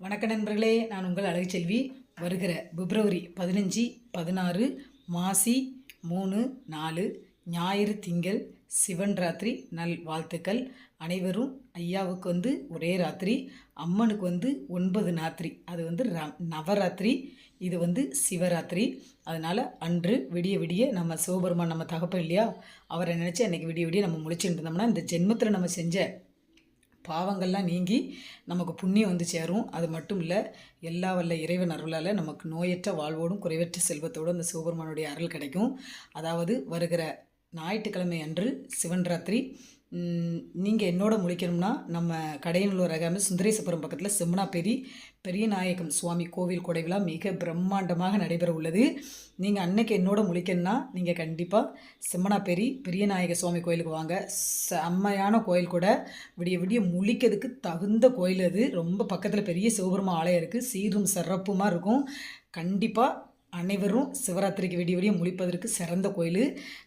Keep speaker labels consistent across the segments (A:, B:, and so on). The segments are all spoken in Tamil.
A: வணக்க நண்பர்களே, நான் உங்கள் அழகுச்செல்வி. வருகிற பிப்ரவரி 15, 16 மாசி 3, 4 ஞாயிறு திங்கள் சிவன் ராத்திரி நல் வாழ்த்துக்கள். அனைவரும் ஐயாவுக்கு ஒரே ராத்திரி, அம்மனுக்கு 9 ராத்திரி. அது நவராத்திரி, இது சிவராத்திரி. அதனால் அன்று விடிய விடிய நம்ம சிவபெருமான் நம்ம தகப்பன் இல்லையா, அவரை நினச்சி அன்றைக்கி விடிய விடிய நம்ம முழிச்சுட்டு இருந்தோம்னா இந்த ஜென்மத்தில் நம்ம செஞ்ச பாவங்கள்லாம் நீங்கி நமக்கு புண்ணியம் சேரும். அது மட்டும் இல்லை, எல்லா வல்ல இறைவன் அருளால் நமக்கு நோயற்ற வாழ்வோடும் குறைவற்ற செல்வத்தோடும் அந்த சிவபெருமானுடைய அருள் கிடைக்கும். அதாவது வருகிற ஞாயிற்றுக்கிழமை அன்று சிவன் ராத்திரி. நீங்கள் என்னோட முழிக்கணும்னா நம்ம கடையனூர் அருகாமல் சுந்தரேசபுரம் பக்கத்தில் செம்மனாப்பேரி பெரிய நாயகம் சுவாமி கோவில் கொடை விழா மிக பிரம்மாண்டமாக நடைபெற உள்ளது. நீங்கள் அன்னைக்கு என்னோட முழிக்கணும்னா நீங்கள் கண்டிப்பாக செம்மனாப்பேரி பெரிய நாயக சுவாமி கோயிலுக்கு வாங்க. செம்மையான கோயில் கூட, விடிய விடிய முழிக்கிறதுக்கு தகுந்த கோயில். அது ரொம்ப பக்கத்தில் பெரிய சிவபெருமா ஆலயம் இருக்குது, சீரும் சிறப்புமாக இருக்கும். கண்டிப்பாக அனைவரும் சிவராத்திரிக்கு விடிய விடிய முழிப்பதற்கு சிறந்த கோயில்.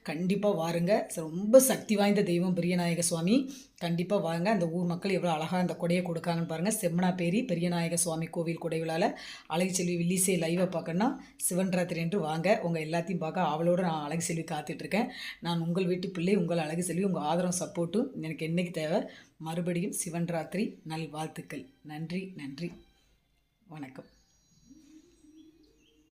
A: கண்டிப்பாக வாருங்க. ரொம்ப சக்தி வாய்ந்த தெய்வம் பெரியநாயக சுவாமி. கண்டிப்பாக வாங்க. அந்த ஊர் மக்கள் எவ்வளோ அழகாக அந்த கொடையை கொடுக்காங்கன்னு பாருங்கள். செம்மனாப்பேரி பெரியநாயக சுவாமி கோவில் கொடை விழாவில் அழகுச்செல்வி வில்லிசை லைவை பார்க்கணுன்னா சிவன் ராத்திரி என்று வாங்க. உங்கள் எல்லாத்தையும் பார்க்க அவளோடு நான் அழகுச்செல்வி காத்துட்ருக்கேன். நான் உங்கள் வீட்டு பிள்ளை, உங்கள் அழகுச்செல்வி. உங்கள் ஆதரவும் சப்போர்ட்டும் எனக்கு என்றைக்கு தேவை. மறுபடியும் சிவன் ராத்திரி நல் வாழ்த்துக்கள். நன்றி, நன்றி, வணக்கம்.